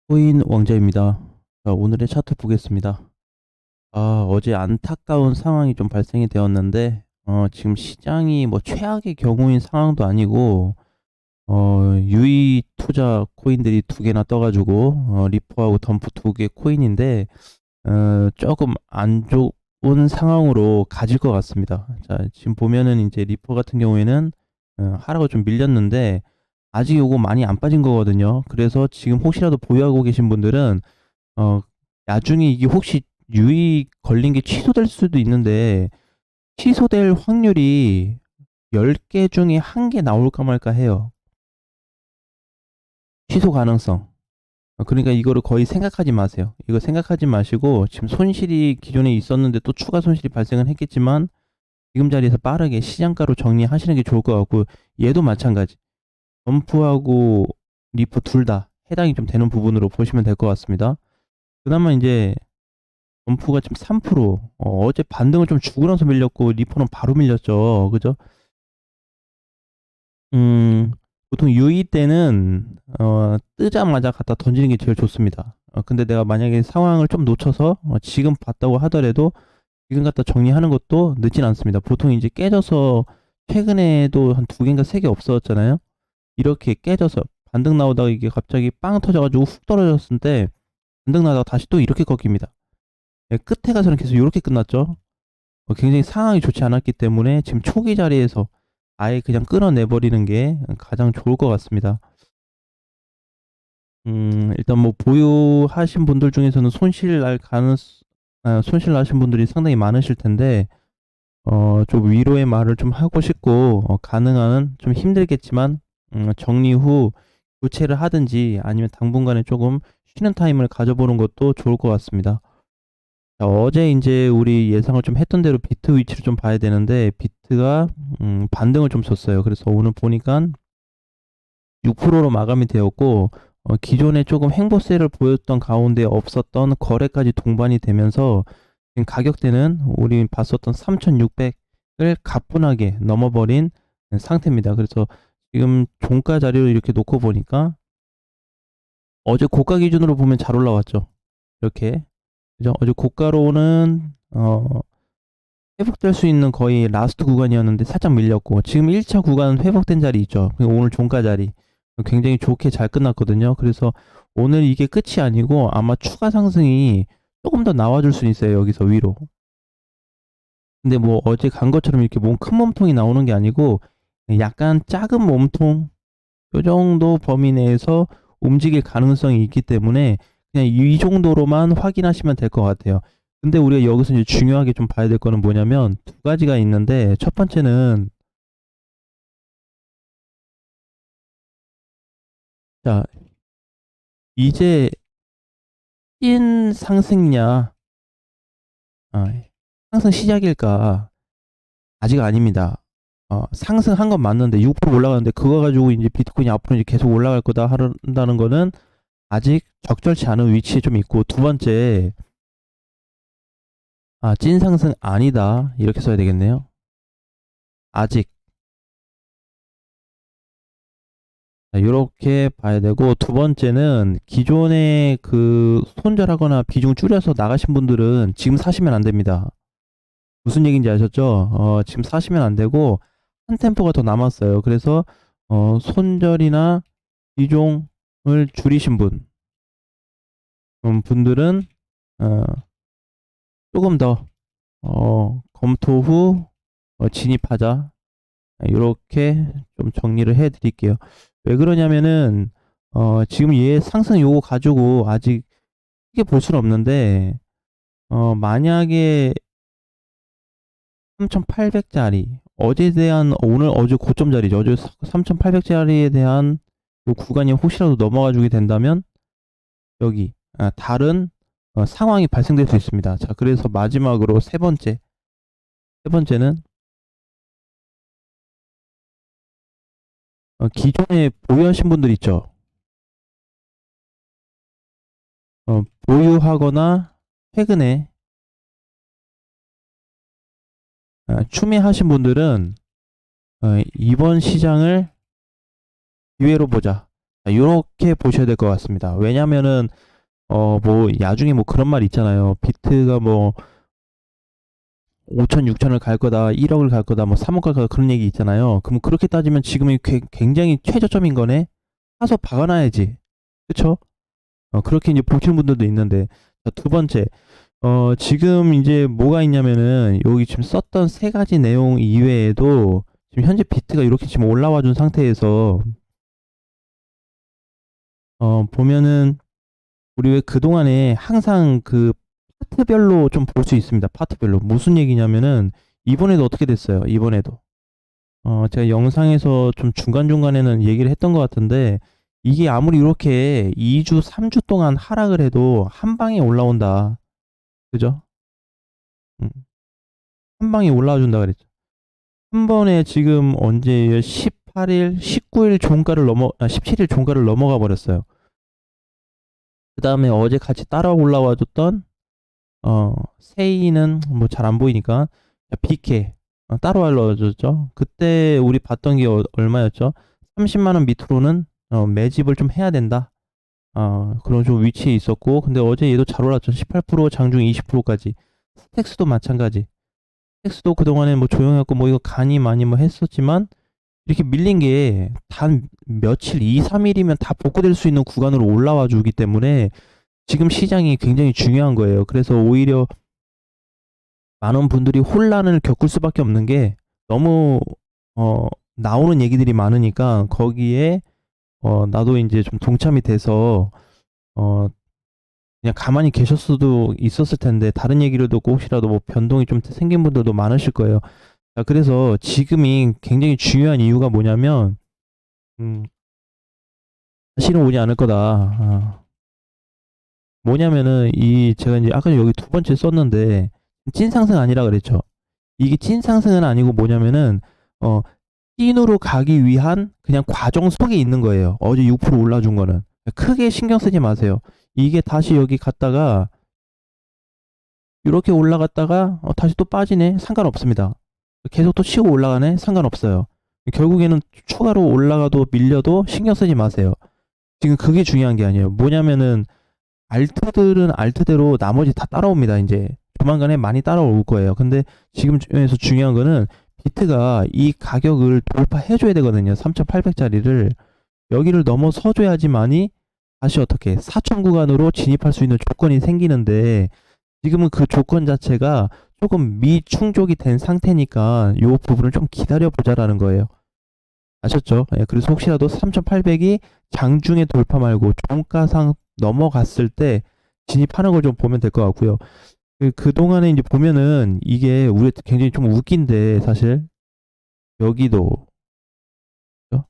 코인 왕자입니다. 자, 오늘의 차트 보겠습니다. 어제 안타까운 상황이 좀 발생이 되었는데, 지금 시장이 뭐 최악의 경우인 상황도 아니고, 유의 투자 코인들이 두 개나 떠가지고, 리퍼하고 덤프 두 개 코인인데, 조금 안 좋은 상황으로 가질 것 같습니다. 자, 지금 보면은 이제 리퍼 같은 경우에는, 하락을 좀 밀렸는데, 아직 요거 많이 안 빠진 거거든요. 그래서 지금 혹시라도 보유하고 계신 분들은 어, 나중에 이게 혹시 유의 걸린 게 취소될 수도 있는데, 취소될 확률이 10개 중에 1개 나올까 말까 해요. 취소 가능성. 그러니까 이거를 거의 생각하지 마세요. 이거 생각하지 마시고, 지금 손실이 기존에 있었는데 또 추가 손실이 발생은 했겠지만, 지금 자리에서 빠르게 시장가로 정리하시는 게 좋을 것 같고, 얘도 마찬가지. 점프하고 리프 둘 다 해당이 좀 되는 부분으로 보시면 될 것 같습니다. 그나마 이제 점프가 지금 3%. 어제 반등을 좀 주고 나서 밀렸고 리퍼는 바로 밀렸죠. 그죠? 음, 보통 유의 때는 뜨자마자 갖다 던지는 게 제일 좋습니다. 근데 내가 만약에 상황을 좀 놓쳐서 지금 봤다고 하더라도 지금 갖다 정리하는 것도 늦진 않습니다. 보통 이제 깨져서 최근에도 한 두 개인가 세 개 없었잖아요. 이렇게 깨져서 반등 나오다가 이게 갑자기 빵 터져가지고 훅 떨어졌을 때 반등 나다가 다시 또 이렇게 꺾입니다. 예, 끝에 가서는 계속 이렇게 끝났죠. 굉장히 상황이 좋지 않았기 때문에 지금 초기 자리에서 아예 그냥 끊어내버리는 게 가장 좋을 것 같습니다. 일단 뭐 보유하신 분들 중에서는 손실 나신 분들이 상당히 많으실 텐데, 좀 위로의 말을 좀 하고 싶고, 가능한 좀 힘들겠지만, 정리 후 교체를 하든지 아니면 당분간에 조금 쉬는 타임을 가져보는 것도 좋을 것 같습니다. 자, 어제 이제 우리 예상을 좀 했던 대로 비트 위치를 좀 봐야 되는데 비트가 반등을 좀 줬어요. 그래서 오늘 보니까 6%로 마감이 되었고, 기존에 조금 행보세를 보였던 가운데 없었던 거래까지 동반이 되면서 지금 가격대는 우리 봤었던 3,600을 가뿐하게 넘어버린 상태입니다. 그래서 지금 종가 자리로 이렇게 놓고 보니까 어제 고가 기준으로 보면 잘 올라왔죠. 이렇게. 그죠? 어제 고가로는 회복될 수 있는 거의 라스트 구간이었는데 살짝 밀렸고, 지금 1차 구간 회복된 자리 있죠. 그리고 오늘 종가 자리 굉장히 좋게 잘 끝났거든요. 그래서 오늘 이게 끝이 아니고 아마 추가 상승이 조금 더 나와줄 수 있어요. 여기서 위로. 근데 뭐 어제 간 것처럼 이렇게 큰 몸통이 나오는 게 아니고 약간 작은 몸통 요 정도 범위 내에서 움직일 가능성이 있기 때문에 그냥 이 정도로만 확인하시면 될 것 같아요. 근데 우리가 여기서 이제 중요하게 좀 봐야 될 거는 뭐냐면 두 가지가 있는데, 첫 번째는 자, 이제 찐 상승이냐, 아, 상승 시작일까? 아직 아닙니다. 상승한 건 맞는데 6% 올라가는데 그거 가지고 이제 비트코인이 앞으로 이제 계속 올라갈 거다 한다는 거는 아직 적절치 않은 위치에 좀 있고, 두 번째, 찐 상승 아니다 이렇게 써야 되겠네요. 아직. 이렇게 봐야 되고, 두 번째는 기존에 그 손절하거나 비중 줄여서 나가신 분들은 지금 사시면 안 됩니다. 무슨 얘기인지 아셨죠? 지금 사시면 안 되고 한 템포가 더 남았어요. 그래서 손절이나 비중을 줄이신 분들은 어, 조금 더 검토 후 진입하자. 이렇게 좀 정리를 해 드릴게요. 왜 그러냐면은 지금 얘 상승 요거 가지고 아직 크게 볼 수는 없는데, 만약에 3,800짜리 어제에 대한 오늘 어제 고점자리죠. 어제 3,800짜리에 대한 요 구간이 혹시라도 넘어가 주게 된다면 여기 다른 상황이 발생될 수 있습니다. 자, 그래서 마지막으로 세 번째는 기존에 보유하신 분들 있죠. 보유하거나 최근에 추매하신 분들은 이번 시장을 기회로 보자. 자, 요렇게 보셔야 될 것 같습니다. 왜냐면은 뭐 야중에 뭐 그런 말 있잖아요. 비트가 뭐 5천, 6천을 갈 거다, 1억을 갈 거다, 뭐 3억 갈 거다 그런 얘기 있잖아요. 그럼 그렇게 따지면 지금이 굉장히 최저점인 거네. 사서 박아놔야지. 그쵸? 그렇게 이제 보시는 분들도 있는데. 자, 두 번째, 지금 이제 뭐가 있냐면은 여기 지금 썼던 세 가지 내용 이외에도 지금 현재 비트가 이렇게 지금 올라와 준 상태에서 보면은 우리 왜 그동안에 항상 그 파트별로 좀 볼 수 있습니다. 파트별로. 무슨 얘기냐면은 이번에도 어떻게 됐어요? 이번에도. 제가 영상에서 좀 중간중간에는 얘기를 했던 것 같은데 이게 아무리 이렇게 2주, 3주 동안 하락을 해도 한 방에 올라온다. 그죠? 음, 한 방에 올라와 준다 그랬죠. 한 번에 지금 언제 18일, 19일 종가를 17일 종가를 넘어가 버렸어요. 그 다음에 어제 같이 따라 올라와 줬던 세이는 뭐 잘 안 보이니까 BK 따로 알려줬죠. 그때 우리 봤던 게 얼마였죠? 30만 원 밑으로는 매집을 좀 해야 된다. 그런 좀 위치에 있었고, 근데 어제 얘도 잘 올랐죠. 18% 장중 20%까지. 스택스도 마찬가지. 스택스도 그동안에 뭐 조용했고 뭐 이거 간이 많이 뭐 했었지만 이렇게 밀린 게 단 며칠 2, 3일이면 다 복구될 수 있는 구간으로 올라와 주기 때문에 지금 시장이 굉장히 중요한 거예요. 그래서 오히려 많은 분들이 혼란을 겪을 수밖에 없는 게 너무 나오는 얘기들이 많으니까 거기에 나도 이제 좀 동참이 돼서 어 그냥 가만히 계실 수도 있었을 텐데 다른 얘기를 듣고 혹시라도 뭐 변동이 좀 생긴 분들도 많으실 거예요. 자, 그래서 지금이 굉장히 중요한 이유가 뭐냐면 음, 다시는 오지 않을 거다. 뭐냐면은 이 제가 이제 아까 여기 두 번째 썼는데 찐 상승 아니라 그랬죠. 이게 찐 상승은 아니고 뭐냐면은 어 찐으로 가기 위한 그냥 과정 속에 있는 거예요. 어제 6% 올라준 거는 크게 신경 쓰지 마세요. 이게 다시 여기 갔다가 이렇게 올라갔다가 다시 또 빠지네 상관없습니다. 계속 또 치고 올라가네 상관없어요. 결국에는 추가로 올라가도 밀려도 신경 쓰지 마세요. 지금 그게 중요한 게 아니에요. 뭐냐면은 알트들은 알트대로 나머지 다 따라옵니다. 이제 조만간에 많이 따라올 거예요. 근데 지금에서 중요한 거는 비트가 이 가격을 돌파해줘야 되거든요. 3,800짜리를 여기를 넘어서줘야지만이 다시 어떻게 4천 구간으로 진입할 수 있는 조건이 생기는데 지금은 그 조건 자체가 조금 미충족이 된 상태니까 이 부분을 좀 기다려 보자라는 거예요. 아셨죠? 예, 그래서 혹시라도 3,800이 장중에 돌파 말고 종가상 넘어갔을 때 진입하는 걸 좀 보면 될 것 같고요. 그동안에 이제 보면은 이게 우리 굉장히 좀 웃긴데 사실 여기도 어?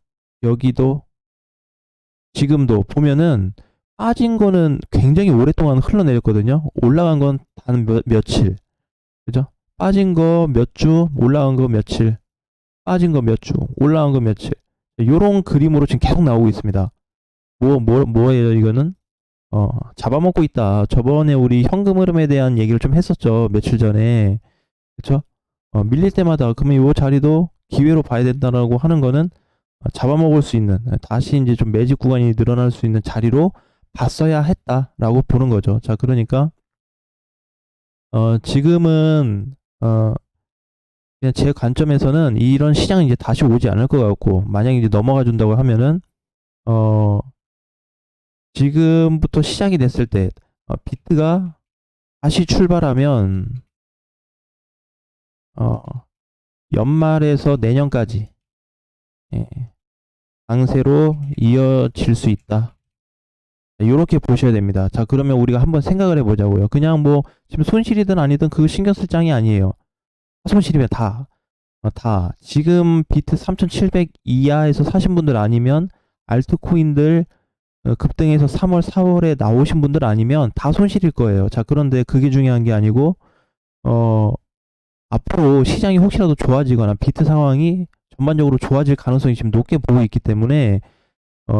여기도 지금도 보면은 빠진 거는 굉장히 오랫동안 흘러내렸거든요. 올라간 건 단 며칠. 그죠? 빠진 거 몇 주, 올라간 거 며칠. 빠진 거 몇 주, 올라간 거 며칠. 요런 그림으로 지금 계속 나오고 있습니다. 뭐예요, 이거는? 잡아먹고 있다. 저번에 우리 현금 흐름에 대한 얘기를 좀 했었죠. 며칠 전에. 그쵸? 밀릴 때마다 그러면 요 자리도 기회로 봐야 된다라고 하는 거는 잡아먹을 수 있는, 다시 이제 좀 매집 구간이 늘어날 수 있는 자리로 봤어야 했다라고 보는 거죠. 자, 그러니까, 지금은, 그냥 제 관점에서는 이런 시장은 이제 다시 오지 않을 것 같고, 만약에 이제 넘어가 준다고 하면은, 어, 지금부터 시작이 됐을 때, 비트가 다시 출발하면, 어, 연말에서 내년까지, 예, 강세로 이어질 수 있다. 이렇게 보셔야 됩니다. 자, 그러면 우리가 한번 생각을 해보자고요. 그냥 뭐, 지금 손실이든 아니든 그 신경 쓸 장이 아니에요. 손실이면 다. 지금 비트 3,700 이하에서 사신 분들 아니면, 알트코인들 급등해서 3월, 4월에 나오신 분들 아니면 다 손실일 거예요. 자, 그런데 그게 중요한 게 아니고, 어, 앞으로 시장이 혹시라도 좋아지거나 비트 상황이 전반적으로 좋아질 가능성이 지금 높게 보고 있기 때문에,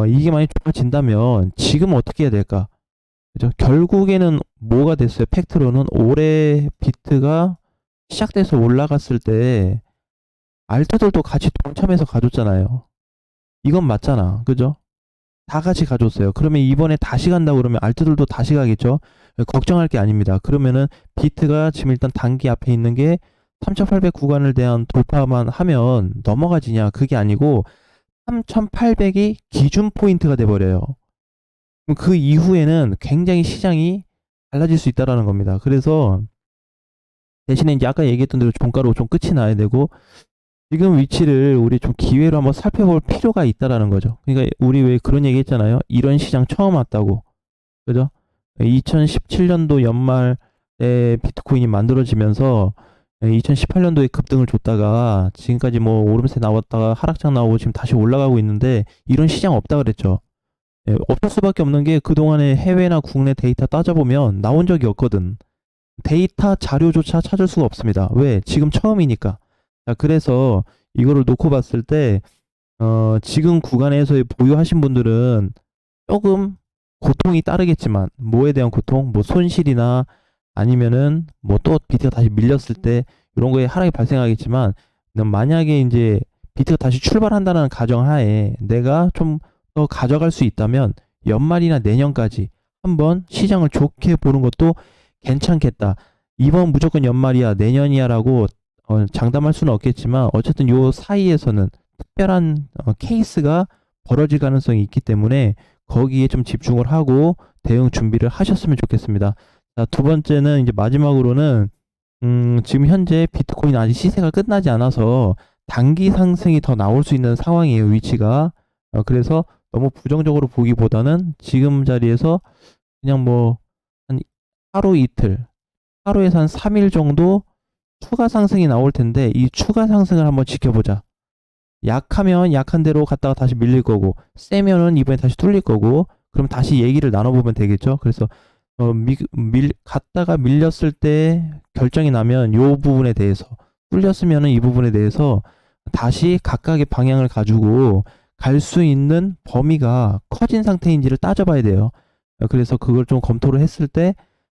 이게 많이 좋아진다면 지금 어떻게 해야 될까? 그죠? 결국에는 뭐가 됐어요? 팩트로는 올해 비트가 시작돼서 올라갔을 때 알트들도 같이 동참해서 가줬잖아요. 이건 맞잖아. 그죠? 다 같이 가줬어요. 그러면 이번에 다시 간다고 그러면 알트들도 다시 가겠죠? 걱정할 게 아닙니다. 그러면은 비트가 지금 일단 단기 앞에 있는 게 3800 구간을 대한 돌파만 하면 넘어가지냐? 그게 아니고 3800이 기준 포인트가 돼버려요. 그럼 그 이후에는 굉장히 시장이 달라질 수 있다라는 겁니다. 그래서 대신에 이제 아까 얘기했던 대로 종가로 좀 끝이 나야 되고 지금 위치를 우리 좀 기회로 한번 살펴볼 필요가 있다라는 거죠. 그러니까 우리 왜 그런 얘기 했잖아요. 이런 시장 처음 왔다고. 그죠? 2017년도 연말에 비트코인이 만들어지면서 2018년도에 급등을 줬다가 지금까지 뭐 오름세 나왔다가 하락장 나오고 지금 다시 올라가고 있는데 이런 시장 없다 그랬죠. 없을 수밖에 없는 게 그동안에 해외나 국내 데이터 따져보면 나온 적이 없거든. 데이터 자료조차 찾을 수가 없습니다. 왜? 지금 처음이니까. 자, 그래서 이거를 놓고 봤을 때, 지금 구간에서 보유하신 분들은 조금 고통이 따르겠지만, 뭐에 대한 고통? 뭐 손실이나 아니면은 뭐 또 비트가 다시 밀렸을 때 이런 거에 하락이 발생하겠지만, 만약에 이제 비트가 다시 출발한다는 가정하에 내가 좀 더 가져갈 수 있다면 연말이나 내년까지 한번 시장을 좋게 보는 것도 괜찮겠다. 이번 무조건 연말이야, 내년이야라고 장담할 수는 없겠지만 어쨌든 요 사이에서는 특별한 케이스가 벌어질 가능성이 있기 때문에 거기에 좀 집중을 하고 대응 준비를 하셨으면 좋겠습니다. 자, 두 번째는 이제 마지막으로는 지금 현재 비트코인 아직 시세가 끝나지 않아서 단기 상승이 더 나올 수 있는 상황이에요, 위치가. 그래서 너무 부정적으로 보기보다는 지금 자리에서 그냥 뭐 한 하루 이틀, 하루에서 한 3일 정도 추가 상승이 나올 텐데 이 추가 상승을 한번 지켜보자. 약하면 약한 대로 갔다가 다시 밀릴 거고 세면은 이번에 다시 뚫릴 거고 그럼 다시 얘기를 나눠보면 되겠죠. 그래서 갔다가 밀렸을 때 결정이 나면 요 부분에 대해서 뚫렸으면은 이 부분에 대해서 다시 각각의 방향을 가지고 갈 수 있는 범위가 커진 상태인지를 따져봐야 돼요. 그래서 그걸 좀 검토를 했을 때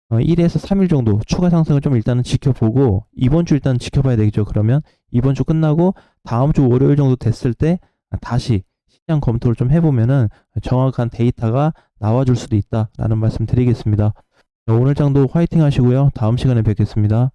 1에서 3일 정도 추가 상승을 좀 일단은 지켜보고 이번 주 일단 지켜봐야 되겠죠. 그러면 이번 주 끝나고 다음 주 월요일 정도 됐을 때 다시 시장 검토를 좀 해보면은 정확한 데이터가 나와줄 수도 있다라는 말씀 드리겠습니다. 오늘 장도 화이팅 하시고요. 다음 시간에 뵙겠습니다.